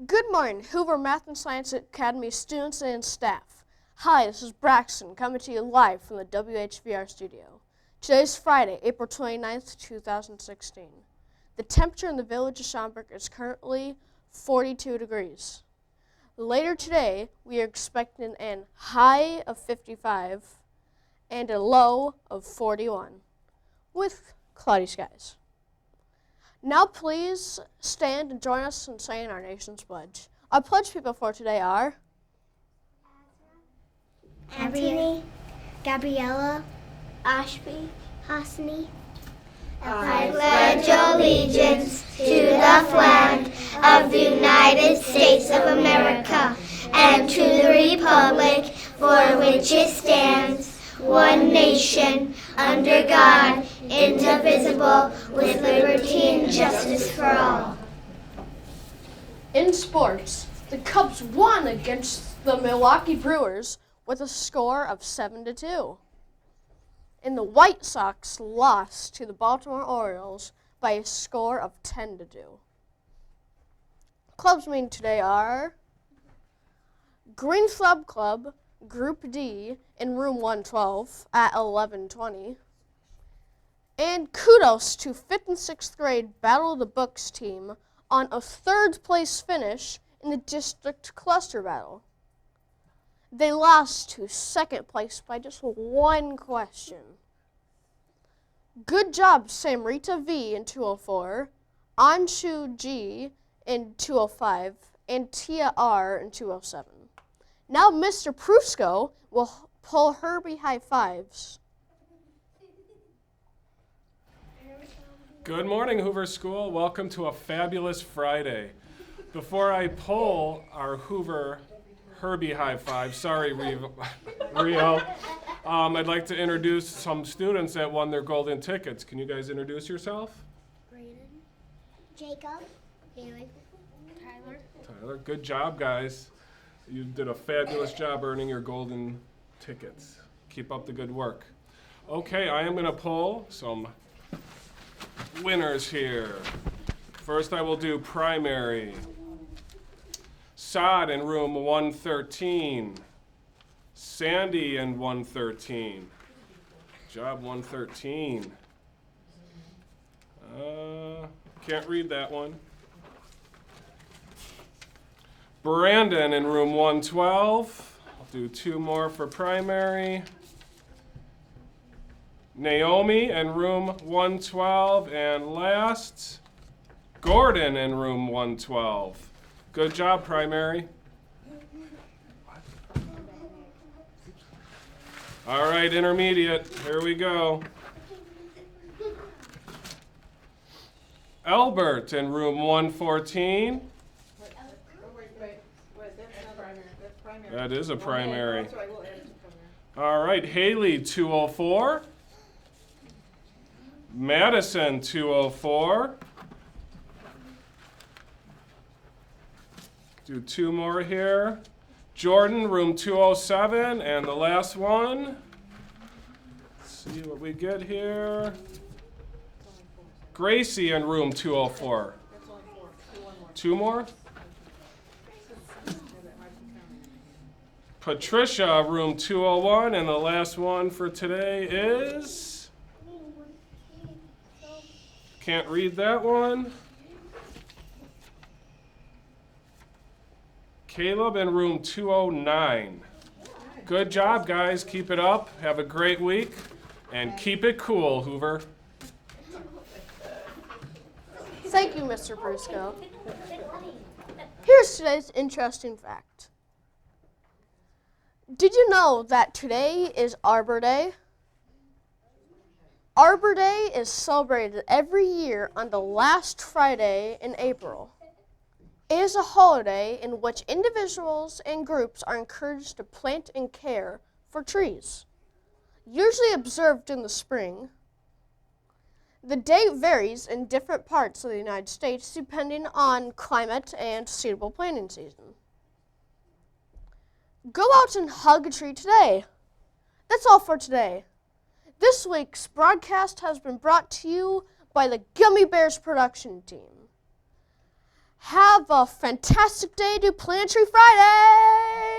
Good morning, Hoover Math and Science Academy students and staff. Hi, this is Braxton coming to you live from the WHVR studio. Today is Friday, April 29th, 2016. The temperature in the village of Schaumburg is currently 42 degrees. Later today, we are expecting an high of 55 and a low of 41 with cloudy skies. Now please stand and join us in saying our nation's pledge. Our pledge people for today are Anthony, Gabriella, Ashby, Hasni. I pledge allegiance to the flag of the United States of America and to the republic for which it stands, one nation, under God, indivisible, with liberty and justice for all. In sports, the Cubs won against the Milwaukee Brewers with a score of 7-2. And the White Sox lost to the Baltimore Orioles by a score of 10-2. Clubs meeting today are Green Thumb Club, Group D, in room 112 at 11:20. And kudos to 5th and 6th grade Battle of the Books team on a 3rd place finish in the district cluster battle. They lost to 2nd place by just one question. Good job, Samrita V in 204, Anshu G in 205, and Tia R in 207. Now Mr. Prusko will pull Herbie high fives. Good morning, Hoover School. Welcome to a fabulous Friday. Before I pull our Hoover Herbie high five, sorry, Rio, I'd like to introduce some students that won their golden tickets. Can you guys introduce yourself? Brayden, Jacob, Haley, Tyler, good job, guys. You did a fabulous job earning your golden tickets. Keep up the good work. Okay, I am going to pull some winners here. First, I will do primary. Sod in room 113. Sandy in 113. Job 113. Can't read that one. Brandon in room 112. I'll do 2 more for primary. Naomi in room 112. And last, Gordon in room 112. Good job, primary. All right, intermediate. Here we go. Albert in room 114. That is a primary. All right, Haley, 204. Madison, 204. Do 2 more here. Jordan, room 207. And the last one. Let's see what we get here. Gracie in room 204. 2 more? Patricia, room 201, and the last one for today is, can't read that one. Caleb in room 209. Good job, guys. Keep it up. Have a great week, and keep it cool, Hoover. Thank you, Mr. Prusko. Here's today's interesting fact. Did you know that today is Arbor Day? Arbor Day is celebrated every year on the last Friday in April. It is a holiday in which individuals and groups are encouraged to plant and care for trees. Usually observed in the spring, the date varies in different parts of the United States depending on climate and suitable planting season. Go out and hug a tree today. That's all for today. This week's broadcast has been brought to you by the Gummy Bears production team. Have a fantastic day. Do Planetary Friday!